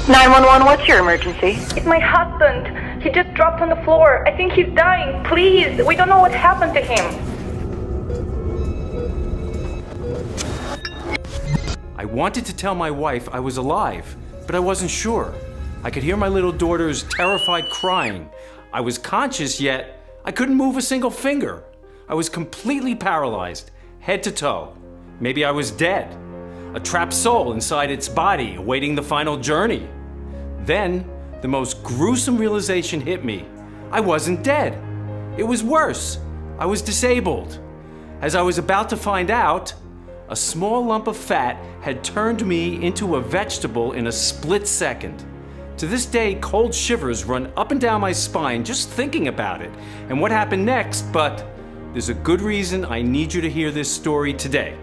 911, what's your emergency? It's my husband. He just dropped on the floor. I think he's dying. Please, we don't know what happened to him. I wanted to tell my wife I was alive, but I wasn't sure. I could hear my little daughter's terrified crying. I was conscious, yet I couldn't move a single finger. I was completely paralyzed, head to toe. Maybe I was dead. A trapped soul inside its body, awaiting the final journey. Then, the most gruesome realization hit me. I wasn't dead. It was worse. I was disabled. As I was about to find out, a small lump of fat had turned me into a vegetable in a split second. To this day, cold shivers run up and down my spine just thinking about it and what happened next, but there's a good reason I need you to hear this story today.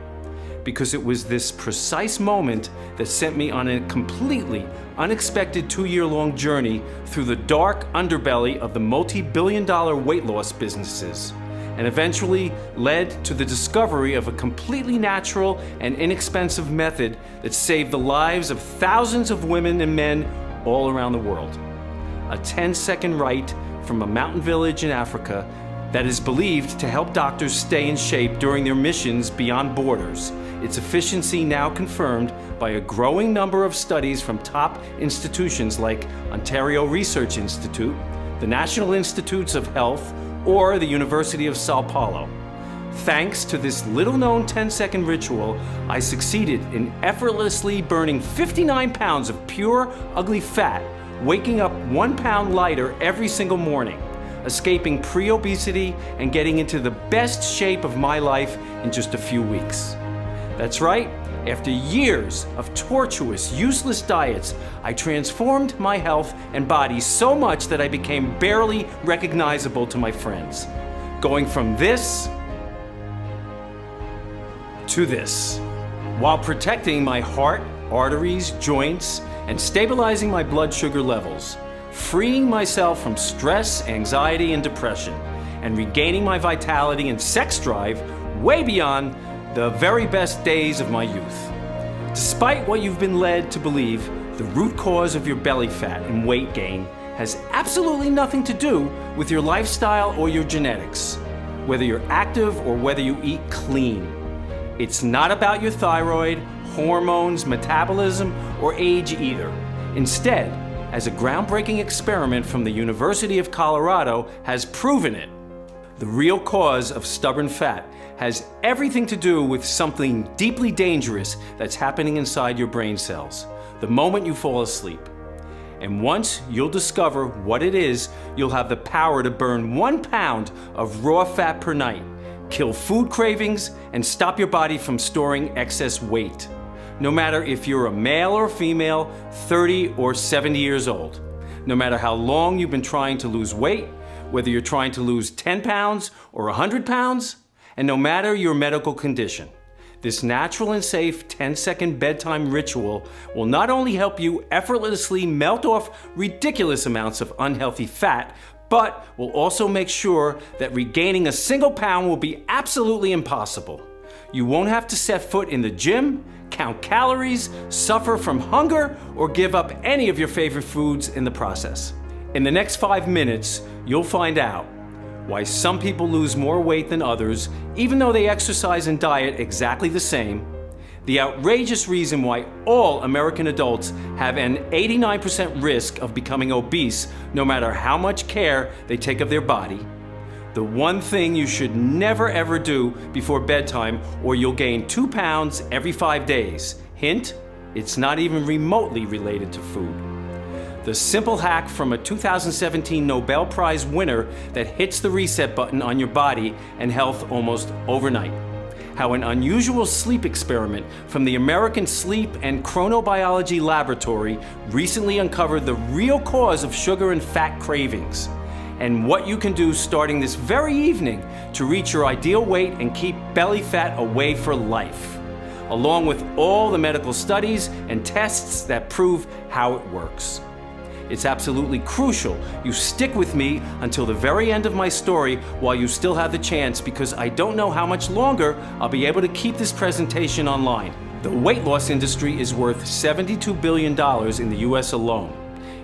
Because it was this precise moment that sent me on a completely unexpected 2-year-long journey through the dark underbelly of the multi-billion-dollar weight loss businesses, and eventually led to the discovery of a completely natural and inexpensive method that saved the lives of thousands of women and men all around the world. A 10-second rite from a mountain village in Africa that is believed to help doctors stay in shape during their missions beyond borders. Its efficiency now confirmed by a growing number of studies from top institutions like Ontario Research Institute, the National Institutes of Health, or the University of Sao Paulo. Thanks to this little-known 10-second ritual, I succeeded in effortlessly burning 59 pounds of pure, ugly fat, waking up 1 pound lighter every single morning, escaping pre-obesity and getting into the best shape of my life in just a few weeks. That's right, after years of tortuous, useless diets, I transformed my health and body so much that I became barely recognizable to my friends. Going from this to this, while protecting my heart, arteries, joints, and stabilizing my blood sugar levels, freeing myself from stress, anxiety, and depression, and regaining my vitality and sex drive way beyond the very best days of my youth. Despite what you've been led to believe, the root cause of your belly fat and weight gain has absolutely nothing to do with your lifestyle or your genetics, whether you're active or whether you eat clean. It's not about your thyroid, hormones, metabolism, or age either. Instead, as a groundbreaking experiment from the University of Colorado has proven it, the real cause of stubborn fat has everything to do with something deeply dangerous that's happening inside your brain cells the moment you fall asleep. And once you'll discover what it is, you'll have the power to burn 1 pound of raw fat per night, kill food cravings, and stop your body from storing excess weight. No matter if you're a male or female, 30 or 70 years old. No matter how long you've been trying to lose weight, whether you're trying to lose 10 pounds or 100 pounds, and no matter your medical condition. This natural and safe 10-second bedtime ritual will not only help you effortlessly melt off ridiculous amounts of unhealthy fat, but will also make sure that regaining a single pound will be absolutely impossible. You won't have to set foot in the gym, count calories, suffer from hunger, or give up any of your favorite foods in the process. In the next 5 minutes, you'll find out why some people lose more weight than others, even though they exercise and diet exactly the same, the outrageous reason why all American adults have an 89% risk of becoming obese no matter how much care they take of their body, the one thing you should never ever do before bedtime or you'll gain 2 pounds every 5 days. Hint, it's not even remotely related to food. The simple hack from a 2017 Nobel Prize winner that hits the reset button on your body and health almost overnight. How an unusual sleep experiment from the American Sleep and Chronobiology Laboratory recently uncovered the real cause of sugar and fat cravings, and what you can do starting this very evening to reach your ideal weight and keep belly fat away for life, along with all the medical studies and tests that prove how it works. It's absolutely crucial you stick with me until the very end of my story while you still have the chance, because I don't know how much longer I'll be able to keep this presentation online. The weight loss industry is worth $72 billion in the US alone.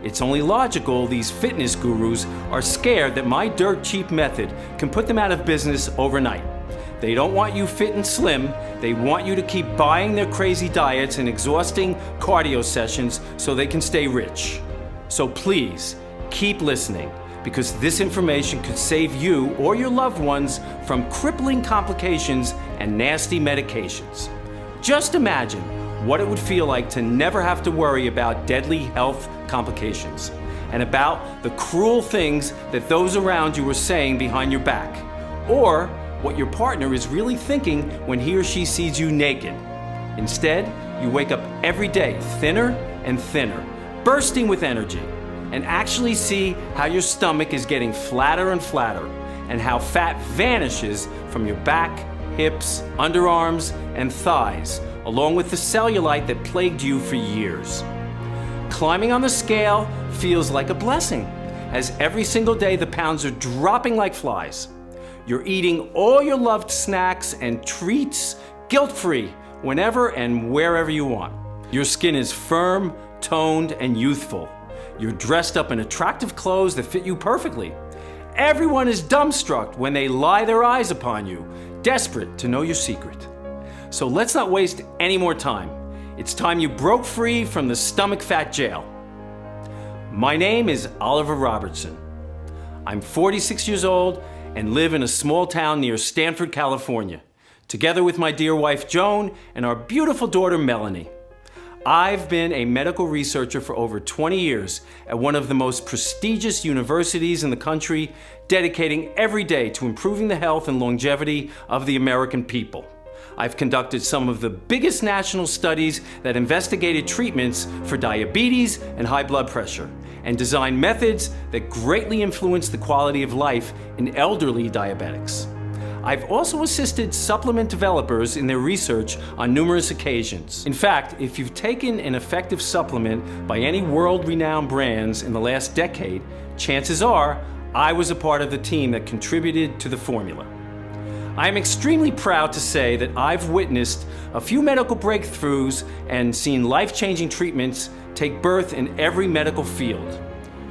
It's only logical these fitness gurus are scared that my dirt cheap method can put them out of business overnight. They don't want you fit and slim, they want you to keep buying their crazy diets and exhausting cardio sessions so they can stay rich. So please, keep listening, because this information could save you or your loved ones from crippling complications and nasty medications. Just imagine what it would feel like to never have to worry about deadly health complications and about the cruel things that those around you are saying behind your back, or what your partner is really thinking when he or she sees you naked. Instead, you wake up every day thinner and thinner, bursting with energy, and actually see how your stomach is getting flatter and flatter, and how fat vanishes from your back, hips, underarms, and thighs, along with the cellulite that plagued you for years. Climbing on the scale feels like a blessing, as every single day the pounds are dropping like flies. You're eating all your loved snacks and treats guilt-free whenever and wherever you want. Your skin is firm, toned, and youthful. You're dressed up in attractive clothes that fit you perfectly. Everyone is dumbstruck when they lie their eyes upon you, desperate to know your secret. So let's not waste any more time. It's time you broke free from the stomach fat jail. My name is Oliver Robertson. I'm 46 years old and live in a small town near Stanford, California, together with my dear wife Joan and our beautiful daughter Melanie. I've been a medical researcher for over 20 years at one of the most prestigious universities in the country, dedicating every day to improving the health and longevity of the American people. I've conducted some of the biggest national studies that investigated treatments for diabetes and high blood pressure, and designed methods that greatly influence the quality of life in elderly diabetics. I've also assisted supplement developers in their research on numerous occasions. In fact, if you've taken an effective supplement by any world-renowned brands in the last decade, chances are I was a part of the team that contributed to the formula. I am extremely proud to say that I've witnessed a few medical breakthroughs and seen life-changing treatments take birth in every medical field.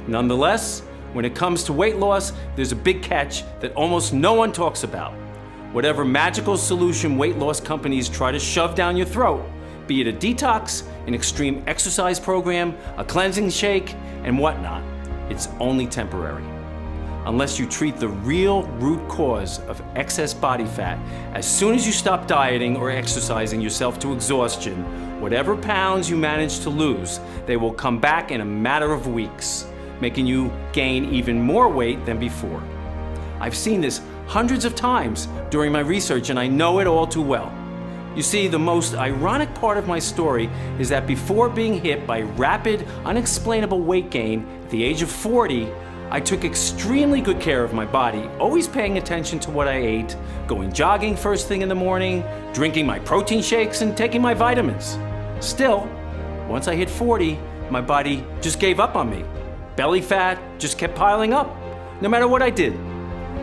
Nonetheless, when it comes to weight loss, there's a big catch that almost no one talks about. Whatever magical solution weight loss companies try to shove down your throat, be it a detox, an extreme exercise program, a cleansing shake, and whatnot, it's only temporary. Unless you treat the real root cause of excess body fat, as soon as you stop dieting or exercising yourself to exhaustion, whatever pounds you manage to lose, they will come back in a matter of weeks, making you gain even more weight than before. I've seen this hundreds of times during my research, and I know it all too well. You see, the most ironic part of my story is that before being hit by rapid, unexplainable weight gain at the age of 40, I took extremely good care of my body, always paying attention to what I ate, going jogging first thing in the morning, drinking my protein shakes, and taking my vitamins. Still, once I hit 40, my body just gave up on me. Belly fat just kept piling up, no matter what I did.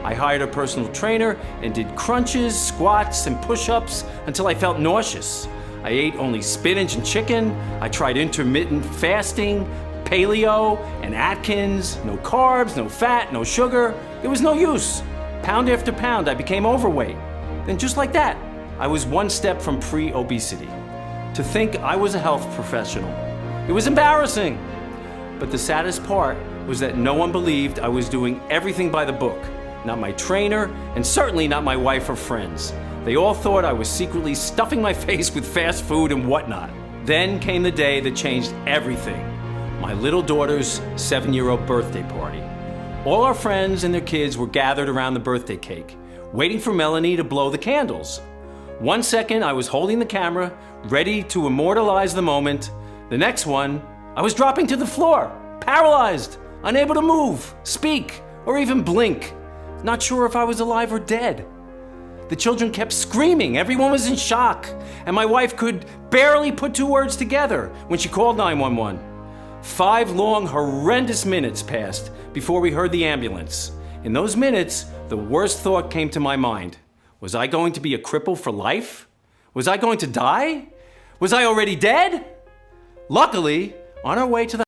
I hired a personal trainer and did crunches, squats, and push-ups until I felt nauseous. I ate only spinach and chicken. I tried intermittent fasting, paleo, and Atkins. No carbs, no fat, no sugar. There was no use. Pound after pound, I became overweight. Then just like that, I was one step from pre-obesity. To think I was a health professional, it was embarrassing. But the saddest part was that no one believed I was doing everything by the book. Not my trainer, and certainly not my wife or friends. They all thought I was secretly stuffing my face with fast food and whatnot. Then came the day that changed everything. My little daughter's 7-year-old birthday party. All our friends and their kids were gathered around the birthday cake, waiting for Melanie to blow the candles. 1 second, I was holding the camera, ready to immortalize the moment. The next one, I was dropping to the floor, paralyzed, unable to move, speak, or even blink. Not sure if I was alive or dead. The children kept screaming, everyone was in shock, and my wife could barely put 2 words together when she called 911. 5 long, horrendous minutes passed before we heard the ambulance. In those minutes, the worst thought came to my mind. Was I going to be a cripple for life? Was I going to die? Was I already dead? Luckily, on our way to the